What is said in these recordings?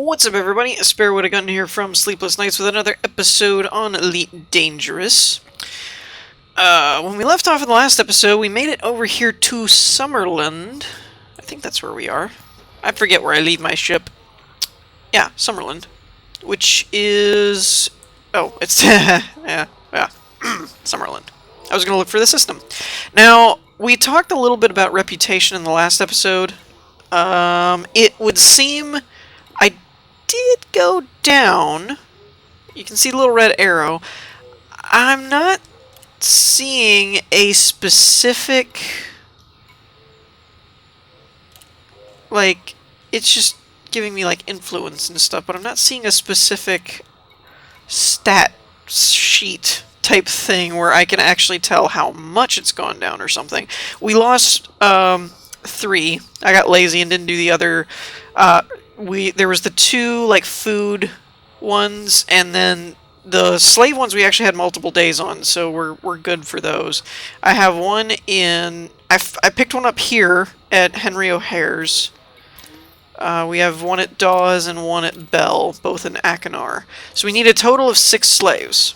What's up, everybody? Spare would have gotten here from Sleepless Nights with another episode on Elite Dangerous. When we left off in the last episode, we made it over here to Summerland. I think that's where we are. I forget where I leave my ship. Yeah, Summerland. Which is... Oh, it's... yeah. Summerland. I was going to look for the system. Now, we talked a little bit about reputation in the last episode. It would seem... I did go down. You can see the little red arrow. I'm not seeing a specific... Like, it's just giving me, like, influence and stuff, but I'm not seeing a specific stat sheet type thing where I can actually tell how much it's gone down or something. We lost 3. I got lazy and didn't do the other. There was the 2 like food ones, and then the slave ones we actually had multiple days on, so we're good for those. I have one in. I picked one up here at Henry O'Hare's. We have one at Dawes and one at Bell, both in Akinar. So we need a total of 6 slaves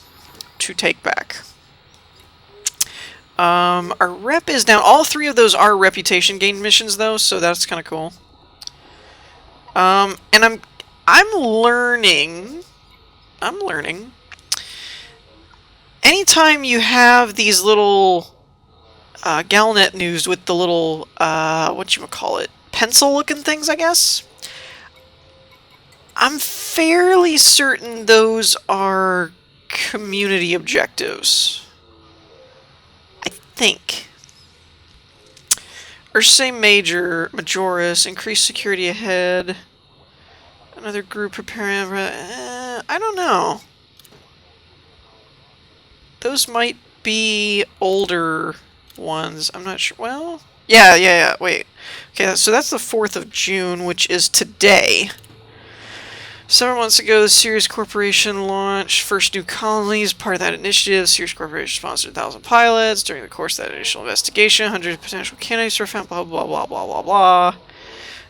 to take back. Our rep is down. All 3 of those are reputation gain missions, though, so that's kind of cool. And I'm learning. Anytime you have these little Galnet news with the little whatchamacallit, pencil-looking things, I guess. I'm fairly certain those are community objectives. I think. Ursay Majoris, increased security ahead. Another group preparing. I don't know. Those might be older ones. I'm not sure. Well, yeah. Wait. Okay, so that's the 4th of June, which is today. Several months ago, the Sirius Corporation launched first new colonies. Part of that initiative, Sirius Corporation sponsored 1,000 pilots. During the course of that initial investigation, hundreds of potential candidates were found, blah, blah, blah, blah, blah, blah.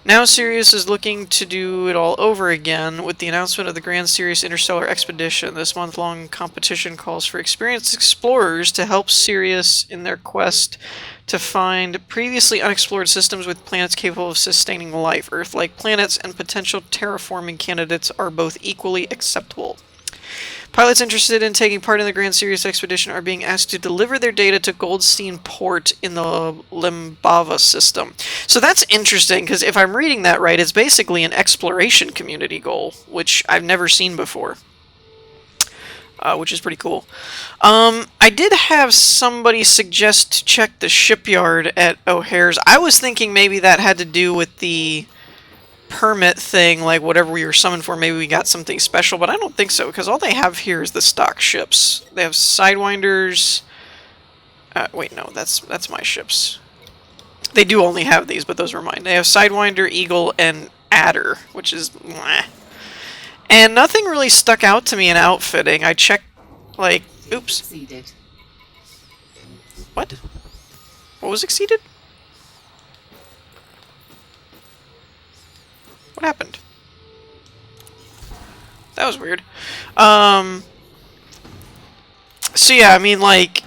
Now Sirius is looking to do it all over again with the announcement of the Grand Sirius Interstellar Expedition. This month-long competition calls for experienced explorers to help Sirius in their quest to find previously unexplored systems with planets capable of sustaining life. Earth-like planets and potential terraforming candidates are both equally acceptable. Pilots interested in taking part in the Grand Sirius expedition are being asked to deliver their data to Goldstein Port in the Limbava system. So that's interesting, because if I'm reading that right, it's basically an exploration community goal, which I've never seen before. Which is pretty cool. I did have somebody suggest to check the shipyard at O'Hare's. I was thinking maybe that had to do with the permit thing, like whatever we were summoned for, maybe we got something special, but I don't think so, because all they have here is the stock ships. They have Sidewinders. Wait, no, that's my ships. They do only have these, but those were mine. They have Sidewinder, Eagle, and Adder, which is meh. And nothing really stuck out to me in outfitting. I checked, like, oops. Exceeded. What? What was exceeded? What happened? That was weird. So yeah, I mean, like,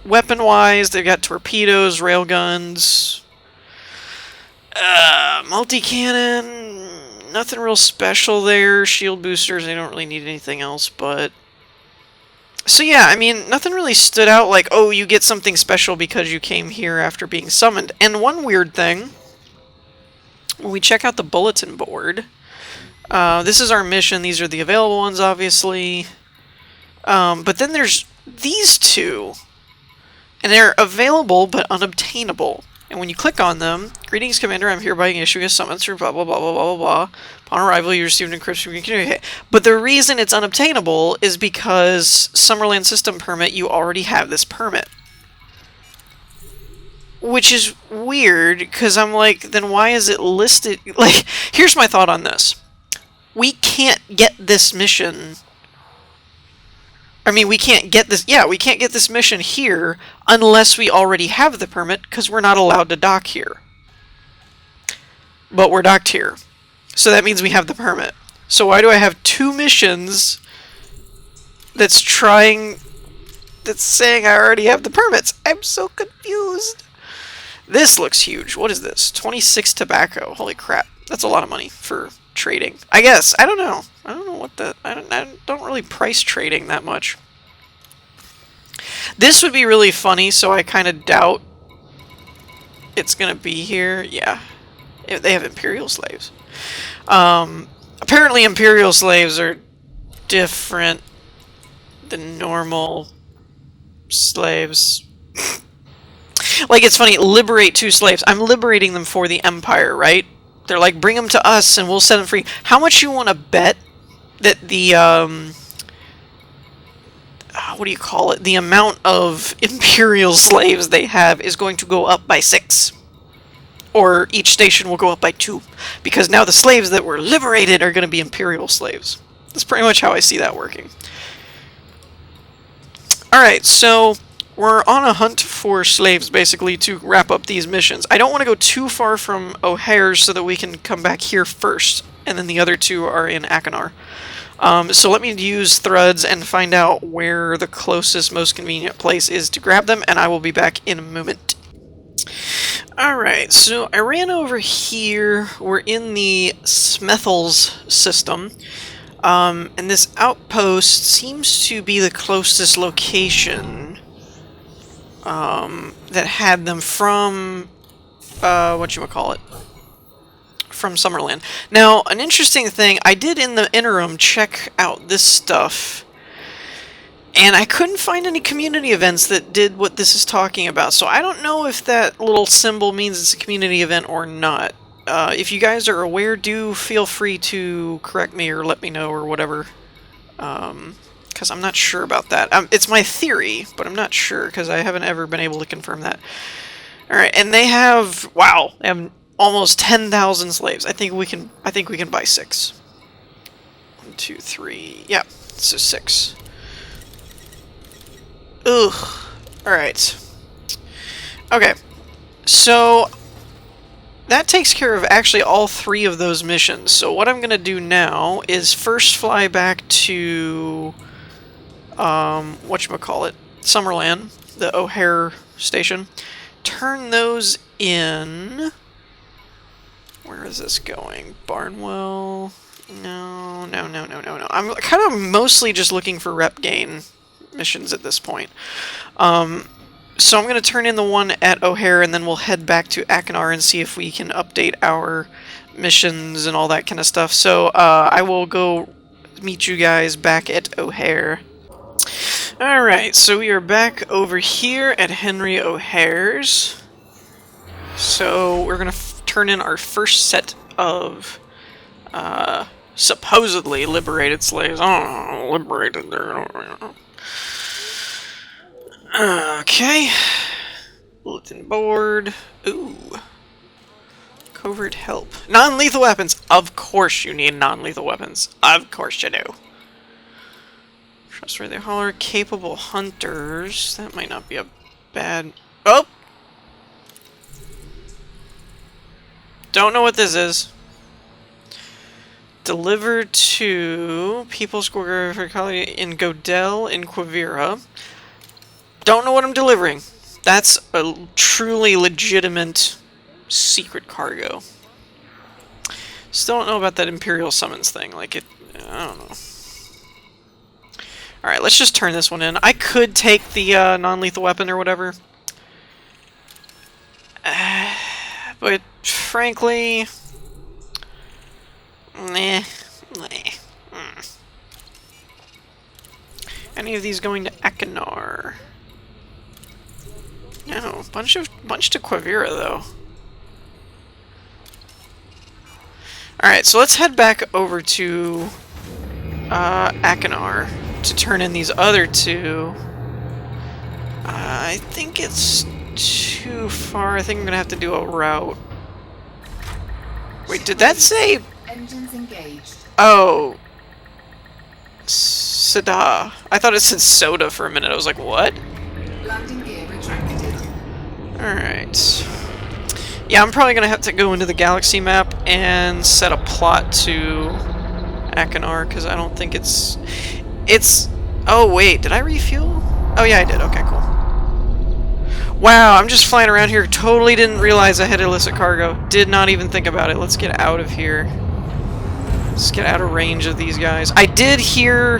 weapon-wise, they've got torpedoes, railguns, multi-cannon. Nothing real special there. Shield boosters, they don't really need anything else, but... So yeah, I mean, nothing really stood out like, oh, you get something special because you came here after being summoned. And one weird thing, when we check out the bulletin board, this is our mission. These are the available ones, obviously. But then there's these 2. And they're available but unobtainable. And when you click on them, greetings, Commander, I'm hereby issuing a summons for blah, blah, blah, blah, blah, blah, blah. Upon arrival, you received an encryption. Okay. But the reason it's unobtainable is because Summerland System Permit, you already have this permit. Which is weird, because I'm like, then why is it listed? Like, here's my thought on this. We can't get this mission I mean, we can't get this, we can't get this mission here unless we already have the permit, because we're not allowed to dock here. But we're docked here. So that means we have the permit. So why do I have 2 missions that's saying I already have the permits? I'm so confused. This looks huge. What is this? 26 tobacco. Holy crap. That's a lot of money for trading. I guess. I don't know. I don't know what the... I don't really price trading that much. This would be really funny, so I kind of doubt it's going to be here. Yeah. They have Imperial slaves. Apparently Imperial slaves are different than normal slaves. Like, it's funny, liberate 2 slaves. I'm liberating them for the Empire, right? They're like, bring them to us and we'll set them free. How much you want to bet that the, what do you call it? The amount of Imperial slaves they have is going to go up by 6. Or each station will go up by 2. Because now the slaves that were liberated are going to be Imperial slaves. That's pretty much how I see that working. Alright, so we're on a hunt for slaves, basically, to wrap up these missions. I don't want to go too far from O'Hare's so that we can come back here first, and then the other 2 are in Akinar. So let me use Thruds and find out where the closest, most convenient place is to grab them, and I will be back in a moment. Alright, so I ran over here. We're in the Smethels system. And this outpost seems to be the closest location that had them from, whatchamacallit, from Summerland. Now, an interesting thing, I did in the interim check out this stuff, and I couldn't find any community events that did what this is talking about, so I don't know if that little symbol means it's a community event or not. If you guys are aware, do feel free to correct me or let me know or whatever. Because I'm not sure about that. It's my theory, but I'm not sure because I haven't ever been able to confirm that. Alright, and they have... Wow! They have almost 10,000 slaves. I think we can buy 6. 1, 2, 3... Yeah, so 6. Ugh. Alright. Okay. So... that takes care of actually all 3 of those missions. So what I'm going to do now is first fly back to, whatchamacallit, Summerland, the O'Hare station. Turn those in. Where is this going? Barnwell? No. I'm kind of mostly just looking for rep gain missions at this point. So I'm going to turn in the one at O'Hare, and then we'll head back to Akinar and see if we can update our missions and all that kind of stuff. So I will go meet you guys back at O'Hare. Alright, so we are back over here at Henry O'Hare's. So we're going to turn in our first set of supposedly liberated slaves. Oh, liberated there. Okay. Bulletin board. Ooh. Covert help. Non-lethal weapons. Of course you need non-lethal weapons. Of course you do. Trustworthy hauler. Capable hunters. That might not be a bad... Oh! Don't know what this is. Delivered to People's Square in Godel in Quivira. Don't know what I'm delivering. That's a truly legitimate secret cargo. Still don't know about that Imperial Summons thing. Like, I don't know. Alright, let's just turn this one in. I could take the non-lethal weapon or whatever. But, frankly... Nah. Any of these going to Akinar? No, bunch to Quivira though. Alright, so let's head back over to Akinar to turn in these other 2. I think it's too far. I think I'm gonna have to do a route. Wait, did that say... Engines engaged. Oh. Sada. I thought it said soda for a minute. I was like, what? Landing gear retracted. Alright. Yeah, I'm probably gonna have to go into the galaxy map and set a plot to Akinar, because I don't think it's... Oh, wait, did I refuel? Oh, yeah, I did. Okay, cool. Wow, I'm just flying around here. Totally didn't realize I had illicit cargo. Did not even think about it. Let's get out of here. Let's get out of range of these guys. I did hear...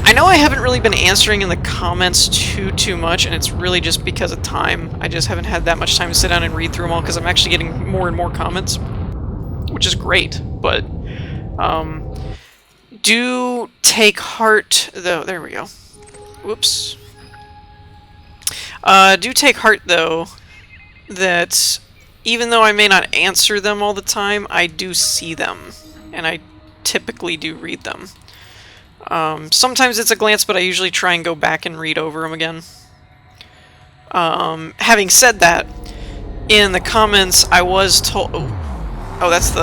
I know I haven't really been answering in the comments too much, and it's really just because of time. I just haven't had that much time to sit down and read through them all, because I'm actually getting more and more comments, which is great, but, do take heart, though. There we go. Whoops. Do take heart, though, that even though I may not answer them all the time, I do see them, and I typically do read them. Sometimes it's a glance, but I usually try and go back and read over them again. Having said that, in the comments I was told... Oh, that's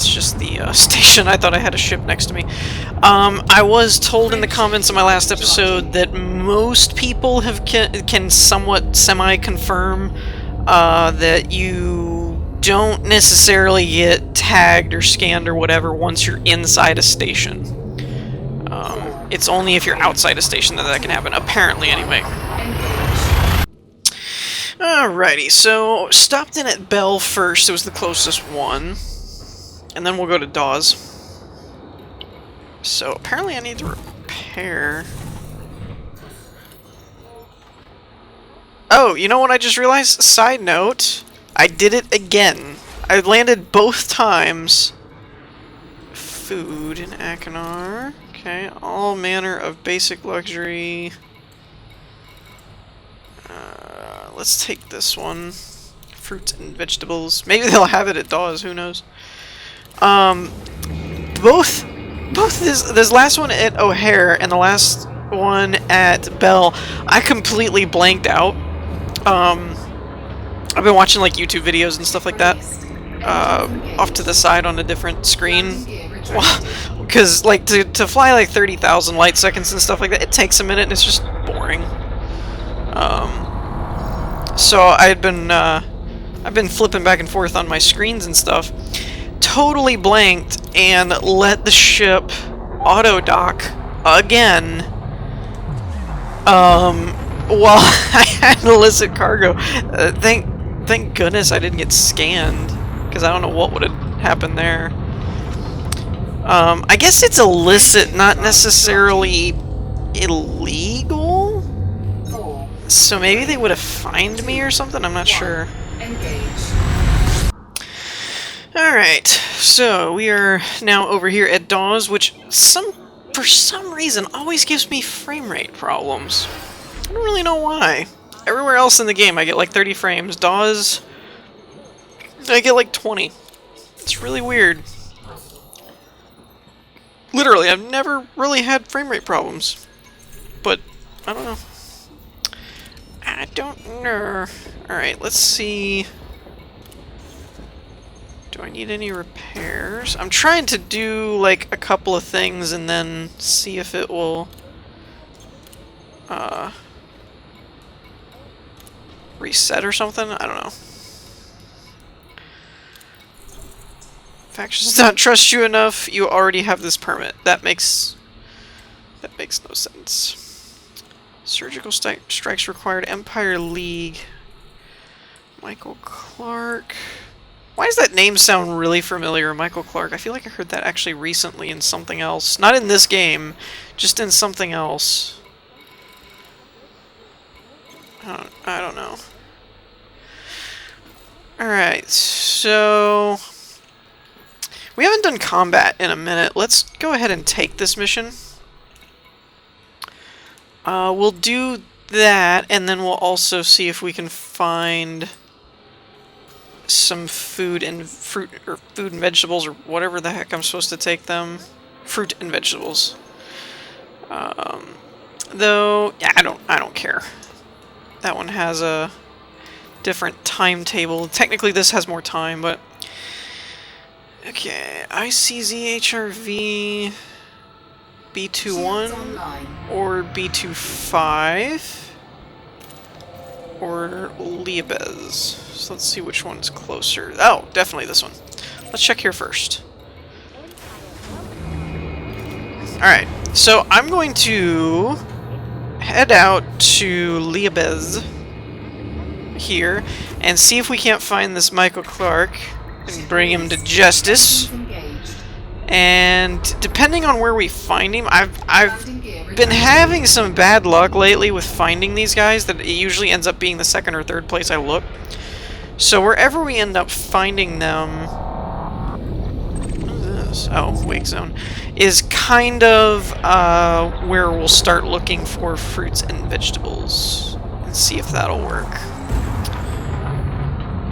just the station. I thought I had a ship next to me. I was told in the comments of my last episode that most people can somewhat semi-confirm that you don't necessarily get tagged or scanned or whatever once you're inside a station. It's only if you're outside a station that can happen, apparently, anyway. Alrighty, so stopped in at Bell first. It was the closest one. And then we'll go to Dawes. So apparently I need to repair... Oh, you know what I just realized? Side note, I did it again. I landed both times. Food in Akinar. Okay, all manner of basic luxury. Let's take this one. Fruits and vegetables. Maybe they'll have it at Dawes, who knows. Both this last one at O'Hare and the last one at Bell, I completely blanked out. I've been watching like YouTube videos and stuff like that, off to the side on a different screen. Well, because like to fly like 30,000 light seconds and stuff like that, it takes a minute and it's just boring. So I've been flipping back and forth on my screens and stuff, totally blanked and let the ship auto dock again. While I had illicit cargo. Thank goodness I didn't get scanned, because I don't know what would have happened there. I guess it's illicit, not necessarily illegal? So maybe they would have fined me or something? I'm not sure. Alright, so we are now over here at Dawes, which for some reason always gives me frame rate problems. I don't really know why. Everywhere else in the game I get like 30 frames. Dawes, I get like 20. It's really weird. Literally, I've never really had frame rate problems. But, I don't know. I don't know. Alright, let's see. Do I need any repairs? I'm trying to do like a couple of things and then see if it will reset or something. I don't know. Factions don't trust you enough. You already have this permit. That makes no sense. Surgical strikes required. Empire League. Michael Clark. Why does that name sound really familiar, Michael Clark? I feel like I heard that actually recently in something else. Not in this game, just in something else. I don't know. Alright, so... we haven't done combat in a minute. Let's go ahead and take this mission. We'll do that, and then we'll also see if we can find some food and fruit, or food and vegetables, or whatever the heck I'm supposed to take them. Fruit and vegetables. Though, yeah, I don't care. That one has a different timetable. Technically, this has more time, but okay. ICZHRV B21 or B25. or Liebes? So let's see which one's closer. Oh, definitely this one. Let's check here first. Alright, so I'm going to head out to Liebes here and see if we can't find this Michael Clark and bring him to justice. And depending on where we find him, I've been having some bad luck lately with finding these guys, that it usually ends up being the second or third place I look. So wherever we end up finding them, what is this? Oh, wake zone, is kind of where we'll start looking for fruits and vegetables and see if that'll work.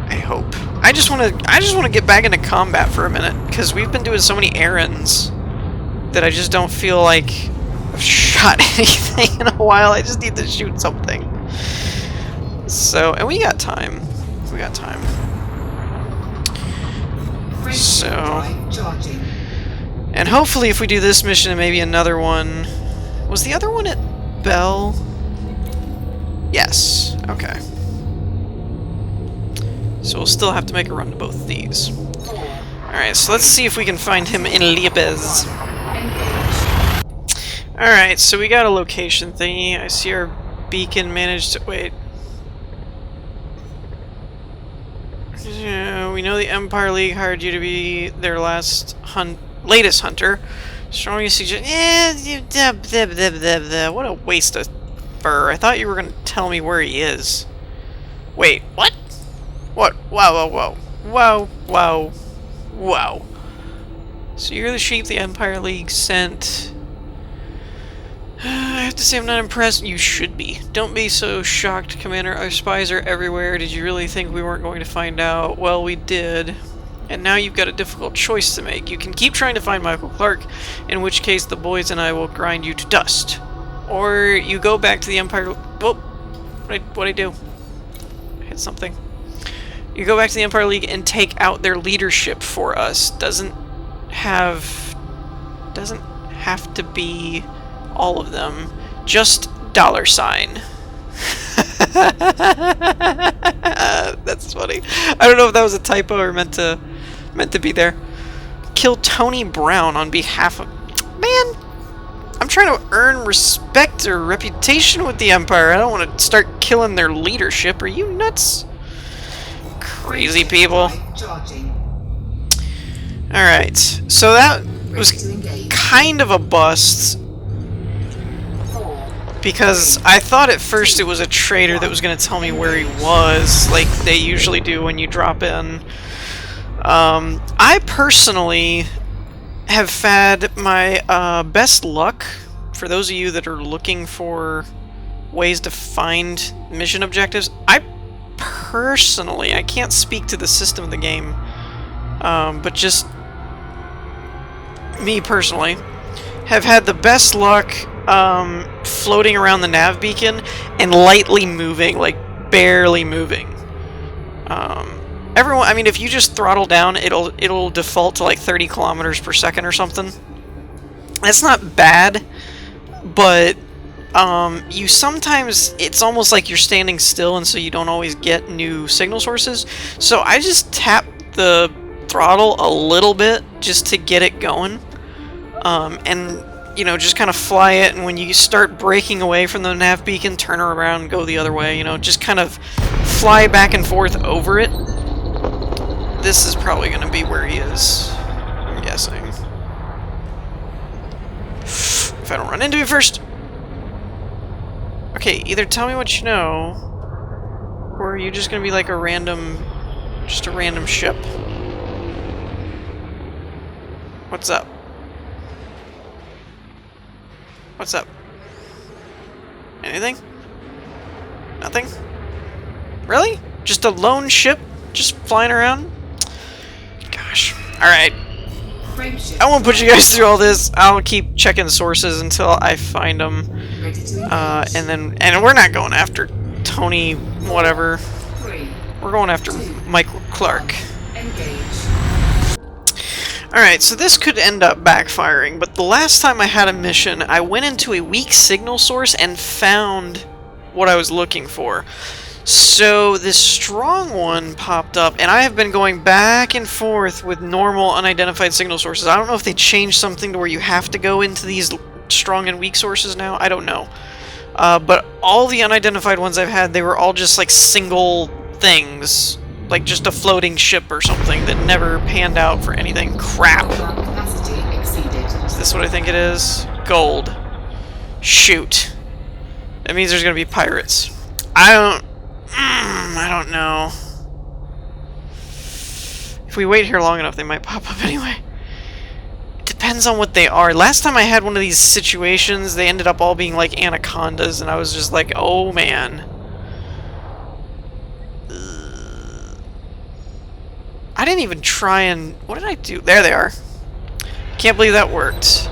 I hope. I just want to get back into combat for a minute, because we've been doing so many errands that I just don't feel like I've shot anything in a while. I just need to shoot something. So, and we got time. We got time. So, and hopefully if we do this mission and maybe another one... Was the other one at Bell? Yes. Okay. So we'll still have to make a run to both of these. Alright, so let's see if we can find him in Liebes. Alright, so we got a location thingy. I see our beacon managed to... Wait. We know the Empire League hired you to be their latest hunter. Strongly suggest... What a waste of fur. I thought you were going to tell me where he is. Wait, what? What? Wow, whoa, whoa. Whoa, whoa, whoa. So you're the sheep the Empire League sent. I have to say I'm not impressed. You should be. Don't be so shocked, Commander. Our spies are everywhere. Did you really think we weren't going to find out? Well, we did. And now you've got a difficult choice to make. You can keep trying to find Michael Clark, in which case the boys and I will grind you to dust. Or you go back to the Empire... Oh! What'd I do? I hit something. You go back to the Empire League and take out their leadership for us. Doesn't have to be all of them. Just $sign. That's funny. I don't know if that was a typo or meant to be there. Kill Tony Brown on behalf of... Man! I'm trying to earn respect or reputation with the Empire. I don't want to start killing their leadership. Are you nuts? Crazy people. Alright, so that was kind of a bust, because I thought at first it was a traitor that was going to tell me where he was, like they usually do when you drop in. I personally have had my best luck, for those of you that are looking for ways to find mission objectives. I can't speak to the system of the game, but just me personally, have had the best luck floating around the nav beacon and lightly moving, like barely moving. Everyone, I mean, if you just throttle down, it'll default to like 30 kilometers per second or something. That's not bad, but you sometimes, it's almost like you're standing still, and so you don't always get new signal sources. So I just tap the throttle a little bit just to get it going, and you know, just kind of fly it, and when you start breaking away from the nav beacon, turn around and go the other way, you know, just kind of fly back and forth over it. This is probably going to be where he is, I'm guessing. If I don't run into him first. Okay, either tell me what you know, or are you just going to be like a random ship? What's up? What's up? Anything? Nothing? Really? Just a lone ship? Just flying around? Gosh. Alright. I won't put you guys through all this. I'll keep checking sources until I find them. And we're not going after Tony whatever. We're going after Michael Clark. Alright, so this could end up backfiring, but the last time I had a mission, I went into a weak signal source and found what I was looking for. So this strong one popped up, and I have been going back and forth with normal unidentified signal sources. I don't know if they changed something to where you have to go into these strong and weak sources now. I don't know. But all the unidentified ones I've had, they were all just like single things. Like just a floating ship or something that never panned out for anything. Crap. Is this what I think it is? Gold. Shoot. That means there's gonna be pirates. I don't know. If we wait here long enough, they might pop up anyway. It depends on what they are. Last time I had one of these situations, they ended up all being like anacondas, and I was just like, oh man. I didn't even try and... What did I do? There they are. Can't believe that worked.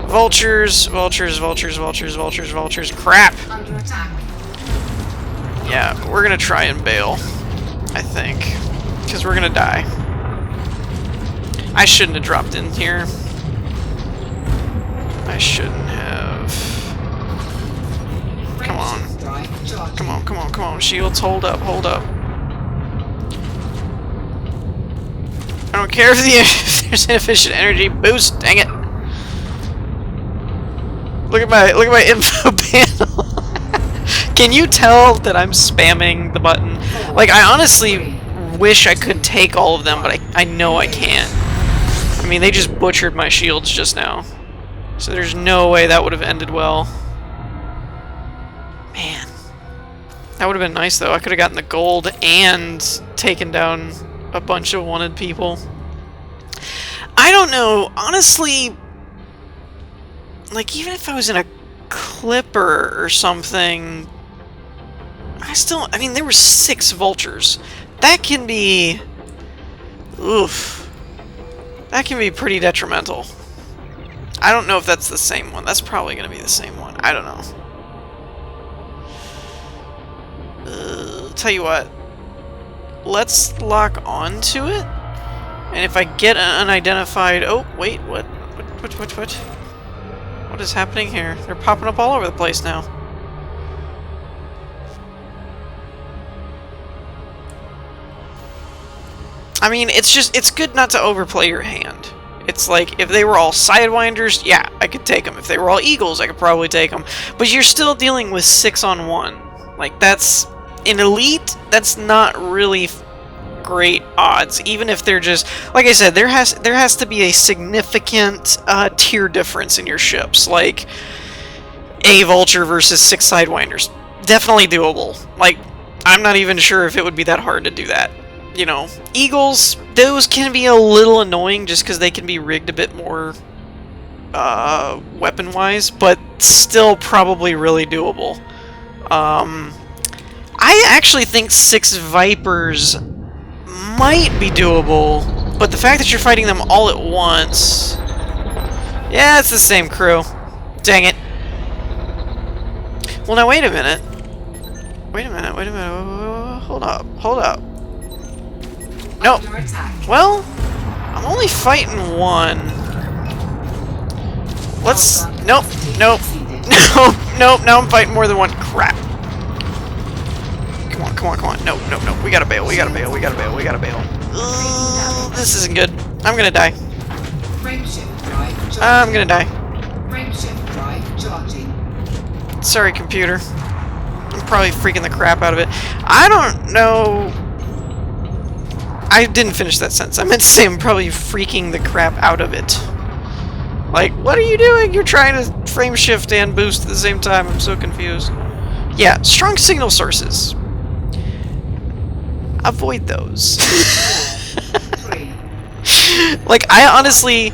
Vultures, vultures, vultures, vultures, vultures, vultures. Crap! Under attack. Yeah, we're gonna try and bail. I think. Because we're gonna die. I shouldn't have dropped in here. I shouldn't have. Come on. Come on, come on, come on. Shields, hold up, hold up. I don't care if there's inefficient energy boost. Dang it! Look at my info panel. Can you tell that I'm spamming the button? Like, I honestly wish I could take all of them, but I know I can't. I mean, they just butchered my shields just now, so there's no way that would have ended well. Man, that would have been nice though. I could have gotten the gold and taken down a bunch of wanted people. I don't know, honestly, like, even if I was in a clipper or something, I mean, there were 6 vultures. That can be, oof, that can be pretty detrimental. I don't know if that's the same one. That's probably going to be the same one. I don't know. Tell you what. Let's lock on to it, and if I get an unidentified... Oh, wait, what? What is happening here? They're popping up all over the place now. I mean, it's good not to overplay your hand. It's like, if they were all Sidewinders, yeah, I could take them. If they were all Eagles, I could probably take them. But you're still dealing with 6-on-1. Like, that's... In Elite, that's not really great odds, even if they're just... Like I said, there has to be a significant tier difference in your ships. Like, a Vulture versus 6 Sidewinders. Definitely doable. Like, I'm not even sure if it would be that hard to do that. You know, Eagles, those can be a little annoying just because they can be rigged a bit more weapon-wise, but still probably really doable. I actually think 6 Vipers might be doable, but the fact that you're fighting them all at once... Yeah, it's the same crew. Dang it. Well, now wait a minute. Wait a minute, wait a minute. Hold up, hold up. No. Well, I'm only fighting one. Let's... Nope, nope. Nope, nope, now I'm fighting more than one. Crap. Come on, come on, come on. No, no, no. We gotta bail, we gotta bail, we gotta bail, we gotta bail. This isn't good. I'm gonna die. I'm gonna die. Sorry, computer. I'm probably freaking the crap out of it. I don't know... I didn't finish that sentence. I meant to say I'm probably freaking the crap out of it. Like, what are you doing? You're trying to frame shift and boost at the same time. I'm so confused. Yeah, strong signal sources. Avoid those. Like, I honestly...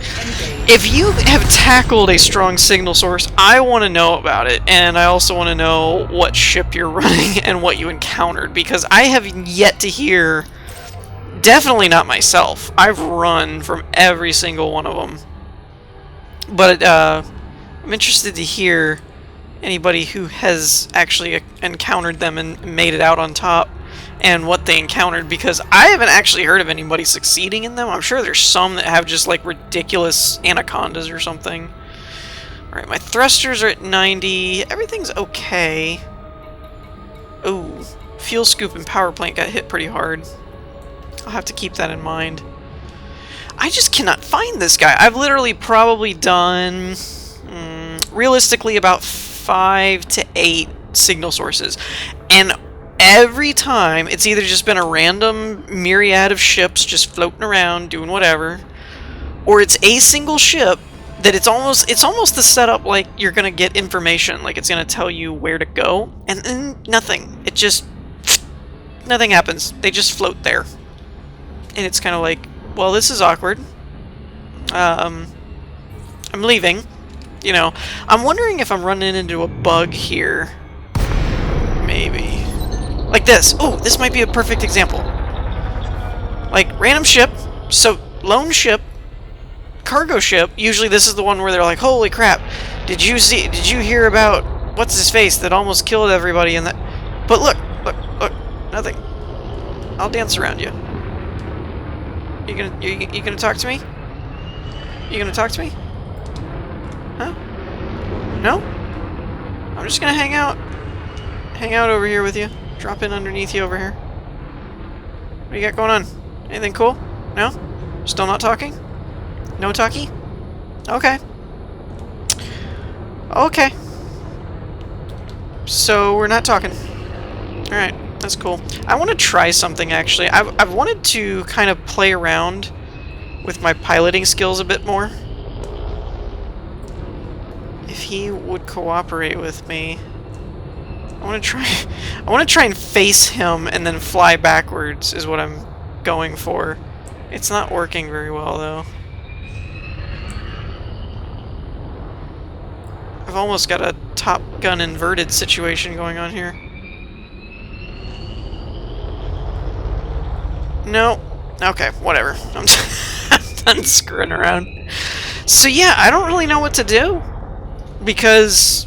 If you have tackled a strong signal source, I want to know about it, and I also want to know what ship you're running and what you encountered, because I have yet to hear... Definitely not myself. I've run from every single one of them. But I'm interested to hear anybody who has actually encountered them and made it out on top and what they encountered, because I haven't actually heard of anybody succeeding in them. I'm sure there's some that have just like ridiculous anacondas or something. Alright, my thrusters are at 90. Everything's okay. Ooh. fuel scoop and power plant got hit pretty hard. I'll have to keep that in mind. I just cannot find this guy. I've literally probably done, realistically, about 5 to 8 signal sources. And every time, it's either just been a random myriad of ships just floating around, doing whatever, or it's a single ship that it's almost the setup like you're gonna get information, like it's gonna tell you where to go, and then nothing. It just, nothing happens. They just float there. And it's kind of like, well, this is awkward. I'm leaving. You know, I'm wondering if I'm running into a bug here. Maybe. Like this. Oh, this might be a perfect example. Like, random ship, so lone ship, cargo ship. Usually this is the one where they're like, holy crap, did you hear about what's his face that almost killed everybody in that? But look, nothing. I'll dance around you. You gonna talk to me? You gonna talk to me? Huh? No? I'm just gonna hang out over here with you. Drop in underneath you over here. What do you got going on? Anything cool? No? Still not talking? No talkie? Okay. Okay. So we're not talking. Alright, that's cool. I want to try something actually. I've wanted to kind of play around with my piloting skills a bit more. If he would cooperate with me, I want to try and face him and then fly backwards is what I'm going for. It's not working very well though. I've almost got a Top Gun inverted situation going on here. No. Okay, whatever. I'm done screwing around. So yeah, I don't really know what to do. Because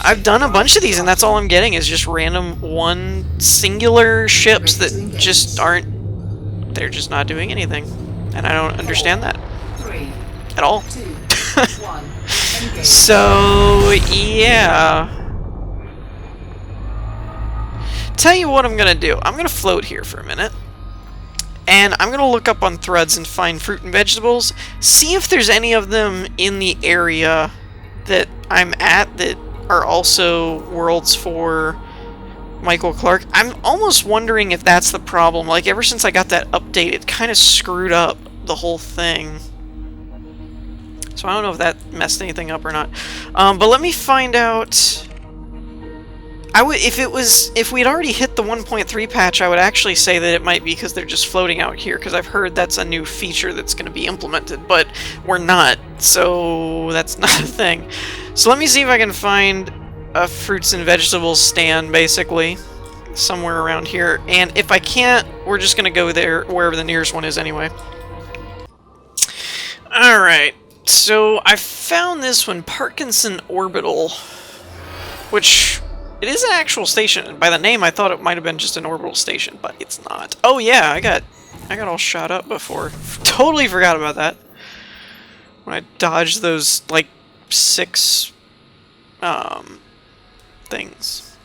I've done a bunch of these and that's all I'm getting is just random one singular ships that just aren't... They're just not doing anything. And I don't understand that. At all. So, yeah. Tell you what I'm gonna do. I'm gonna float here for a minute. And I'm gonna look up on threads and find fruit and vegetables. See if there's any of them in the area that I'm at that are also worlds for Michael Clark. I'm almost wondering if that's the problem. Like, ever since I got that update, it kind of screwed up the whole thing. So I don't know if that messed anything up or not. But let me find out. If we'd already hit the 1.3 patch, I would actually say that it might be because they're just floating out here, because I've heard that's a new feature that's going to be implemented, but we're not, so that's not a thing. So let me see if I can find a fruits and vegetables stand, basically, somewhere around here, and if I can't, we're just going to go there, wherever the nearest one is anyway. Alright, so I found this one, Parkinson Orbital, which... It is an actual station. By the name, I thought it might have been just an orbital station, but it's not. Oh yeah, I got all shot up before. Totally forgot about that. When I dodged those, like, 6, things.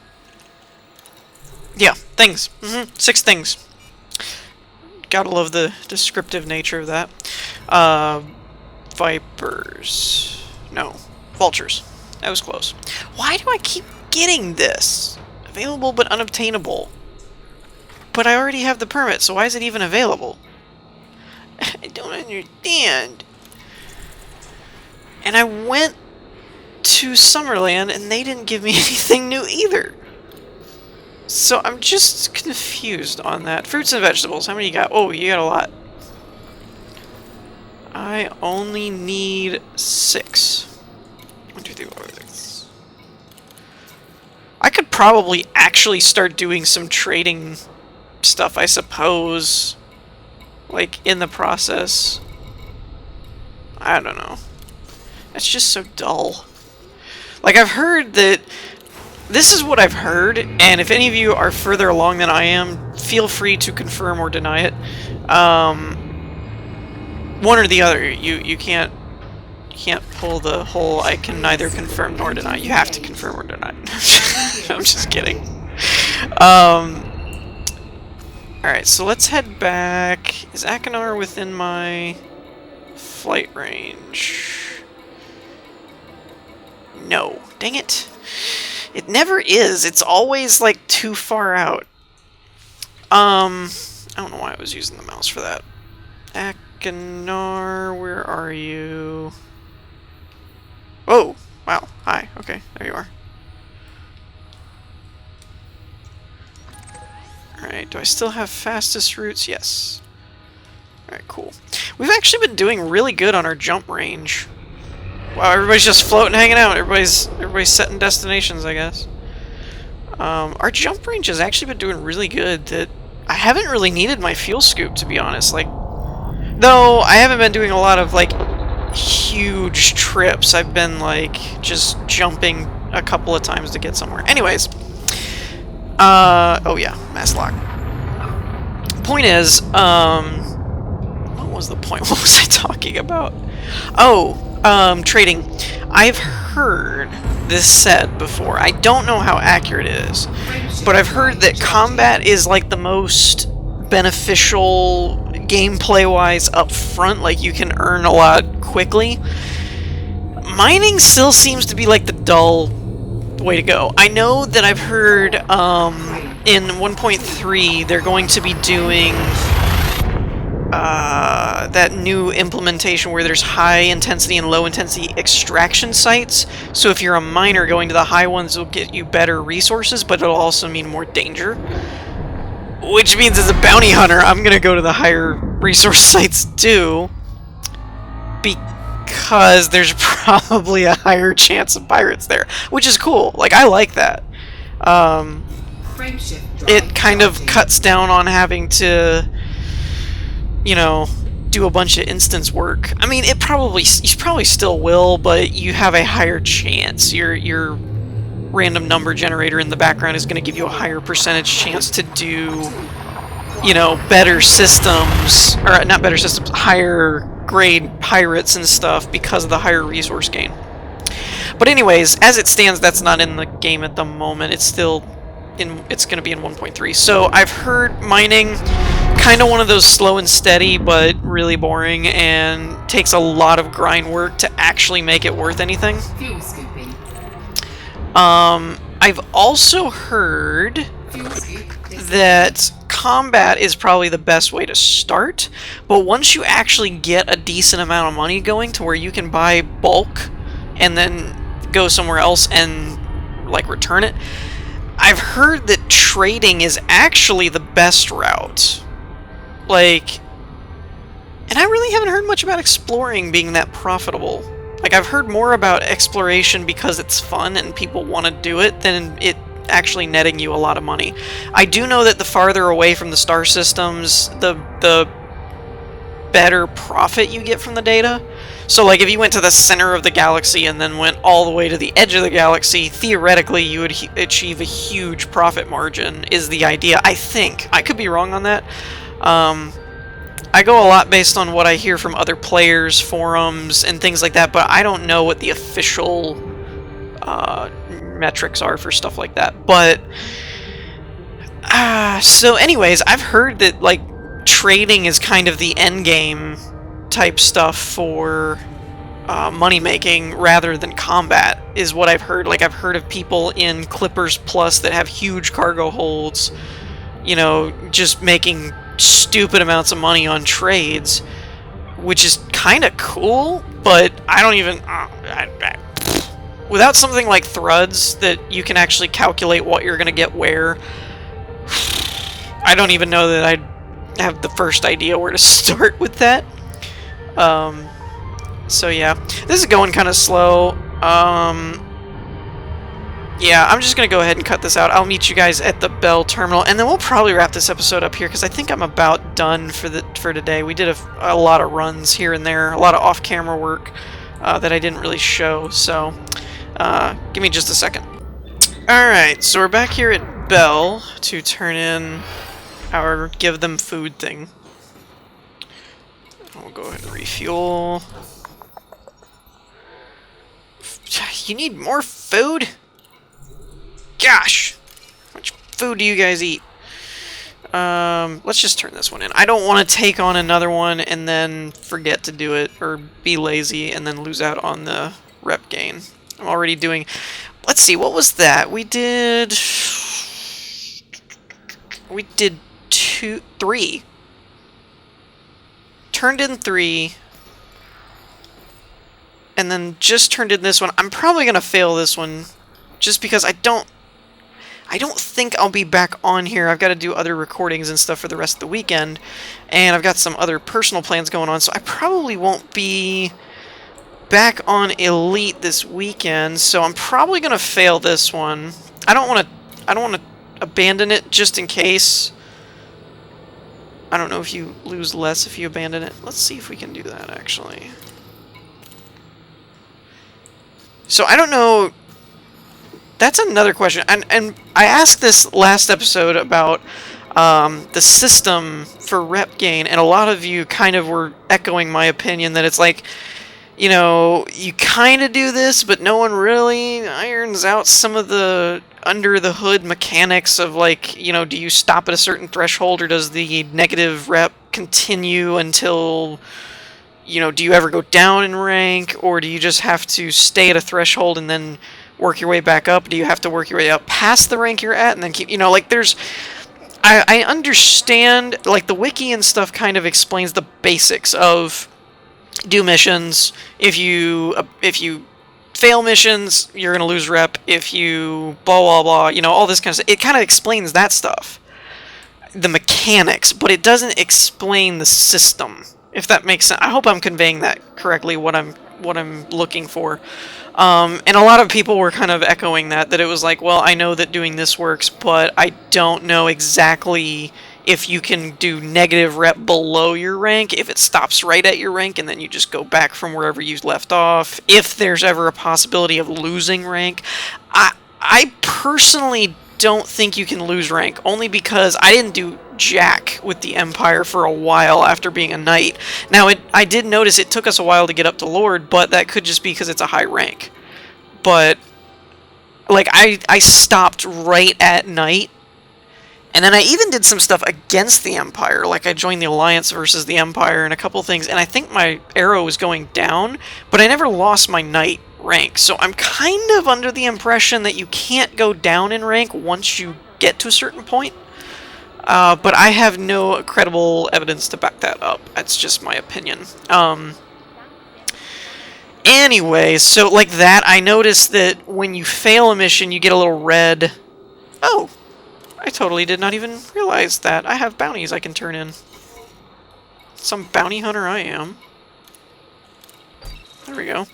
Yeah, things. 6 things. Gotta love the descriptive nature of that. Vipers. No, vultures. That was close. Why do I keep getting this? Available but unobtainable. But I already have the permit, so why is it even available? I don't understand. And I went to Summerland and they didn't give me anything new either. So I'm just confused on that. Fruits and vegetables, how many you got? Oh, you got a lot. I only need 6. 1, 2, 3, 4, 5, 6. I could probably actually start doing some trading stuff, I suppose. Like, in the process. I don't know. It's just so dull. Like, I've heard that... This is what I've heard, and if any of you are further along than I am, feel free to confirm or deny it. One or the other. You can't pull the whole I can neither confirm nor deny. You have to confirm or deny. I'm just kidding. Alright, so let's head back. Is Akinar within my flight range? No. Dang it. It never is. It's always, like, too far out. I don't know why I was using the mouse for that. Akinar, where are you? Oh! Wow. Hi. Okay, there you are. Alright, do I still have fastest routes? Yes. Alright, cool. We've actually been doing really good on our jump range. Wow, everybody's just floating, hanging out. Everybody's setting destinations, I guess. Our jump range has actually been doing really good. That I haven't really needed my fuel scoop, to be honest. Like, though I haven't been doing a lot of like huge trips. I've been like just jumping a couple of times to get somewhere. Anyways, oh yeah, mass lock. Point is, what was the point? What was I talking about? Oh, trading. I've heard this said before. I don't know how accurate it is, but I've heard that combat is like the most beneficial gameplay-wise up front. Like, you can earn a lot quickly. Mining still seems to be like the dull way to go. I know that I've heard in 1.3 they're going to be doing that new implementation where there's high intensity and low intensity extraction sites. So if you're a miner, going to the high ones will get you better resources, but it'll also mean more danger. Which means as a bounty hunter, I'm gonna go to the higher resource sites too, because there's probably a higher chance of pirates there, which is cool. Like, I like that. It kind of cuts down on having to, you know, do a bunch of instance work. I mean, you probably still will, but you have a higher chance. Your random number generator in the background is going to give you a higher percentage chance to do, you know, better systems, or not better systems, higher grade pirates and stuff because of the higher resource gain. But anyways, as it stands, that's not in the game at the moment. It's still it's going to be in 1.3. So I've heard mining kind of one of those slow and steady but really boring and takes a lot of grind work to actually make it worth anything. Fuel scooping. I've also heard that combat is probably the best way to start, but once you actually get a decent amount of money going to where you can buy bulk and then go somewhere else and like return it, I've heard that trading is actually the best route. Like, and I really haven't heard much about exploring being that profitable. Like, I've heard more about exploration because it's fun and people want to do it than it actually netting you a lot of money. I do know that the farther away from the star systems, the better profit you get from the data. So, like, if you went to the center of the galaxy and then went all the way to the edge of the galaxy, theoretically you would achieve a huge profit margin, is the idea, I think. I could be wrong on that. I go a lot based on what I hear from other players, forums, and things like that, but I don't know what the official metrics are for stuff like that. But, so anyways, I've heard that, like, trading is kind of the end game type stuff for money making rather than combat, is what I've heard. Like, I've heard of people in Clippers Plus that have huge cargo holds, you know, just making stupid amounts of money on trades, which is kind of cool, but I don't even... without something like Thruds that you can actually calculate what you're going to get where, I don't even know that I'd have the first idea where to start with that. So yeah, this is going kind of slow. Yeah, I'm just going to go ahead and cut this out. I'll meet you guys at the Bell Terminal, and then we'll probably wrap this episode up here, because I think I'm about done for today. We did a lot of runs here and there, a lot of off-camera work that I didn't really show, so give me just a second. Alright, so we're back here at Bell to turn in our give them food thing. We'll go ahead and refuel. You need more food? Gosh! How much food do you guys eat? Let's just turn this one in. I don't want to take on another one and then forget to do it, or be lazy and then lose out on the rep gain. I'm already doing... Let's see, what was that? We did 3. Turned in 3. And then just turned in this one. I'm probably going to fail this one, just because I don't think I'll be back on here. I've got to do other recordings and stuff for the rest of the weekend, and I've got some other personal plans going on, so I probably won't be back on Elite this weekend, so I'm probably going to fail this one. I don't want to abandon it just in case. I don't know if you lose less if you abandon it. Let's see if we can do that, actually. So I don't know. That's another question, and I asked this last episode about the system for rep gain, and a lot of you kind of were echoing my opinion that it's like, you know, you kind of do this, but no one really irons out some of the under-the-hood mechanics of, like, you know, do you stop at a certain threshold, or does the negative rep continue until... You know, do you ever go down in rank, or do you just have to stay at a threshold and then work your way back up? Do you have to work your way up past the rank you're at and then keep, you know, like, there's... I understand, like, the wiki and stuff kind of explains the basics of do missions. If you fail missions, you're going to lose rep. If you blah, blah, blah, you know, all this kind of stuff. It kind of explains that stuff. The mechanics, but it doesn't explain the system. If that makes sense. I hope I'm conveying that correctly, what I'm looking for. And a lot of people were kind of echoing that it was like, well, I know that doing this works, but I don't know exactly if you can do negative rep below your rank, if it stops right at your rank, and then you just go back from wherever you left off, if there's ever a possibility of losing rank. I personally don't think you can lose rank, only because I didn't do jack with the Empire for a while after being a knight. Now, I did notice it took us a while to get up to Lord, but that could just be because it's a high rank. But, like, I stopped right at knight, and then I even did some stuff against the Empire, like I joined the Alliance versus the Empire and a couple things, and I think my arrow was going down, but I never lost my knight rank, so I'm kind of under the impression that you can't go down in rank once you get to a certain point, but I have no credible evidence to back that up. That's just my opinion. Anyway, so like that, I noticed that when you fail a mission, you get a little red. Oh, I totally did not even realize that. I have bounties I can turn in. Some bounty hunter I am. There we go.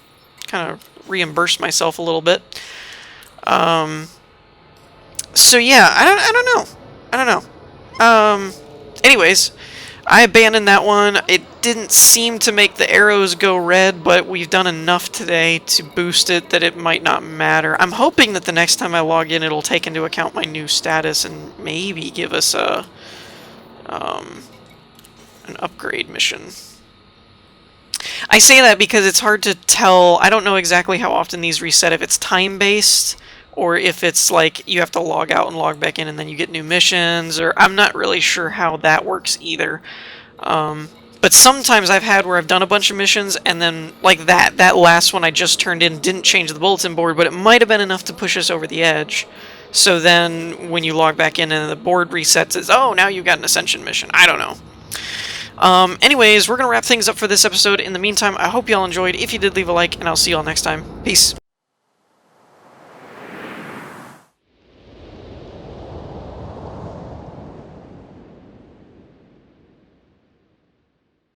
Kind of reimbursed myself a little bit. So yeah, I don't know. Anyways, I abandoned that one. It didn't seem to make the arrows go red, but we've done enough today to boost it that it might not matter. I'm hoping that the next time I log in, it'll take into account my new status and maybe give us a an upgrade mission. I say that because it's hard to tell. I don't know exactly how often these reset, if it's time-based or if it's like you have to log out and log back in and then you get new missions, or I'm not really sure how that works either. But sometimes I've had where I've done a bunch of missions and then like that last one I just turned in didn't change the bulletin board, but it might have been enough to push us over the edge. So then when you log back in and the board resets, it's, oh, now you've got an Ascension mission. I don't know. Anyways, we're going to wrap things up for this episode. In the meantime, I hope y'all enjoyed. If you did, leave a like, and I'll see y'all next time. Peace.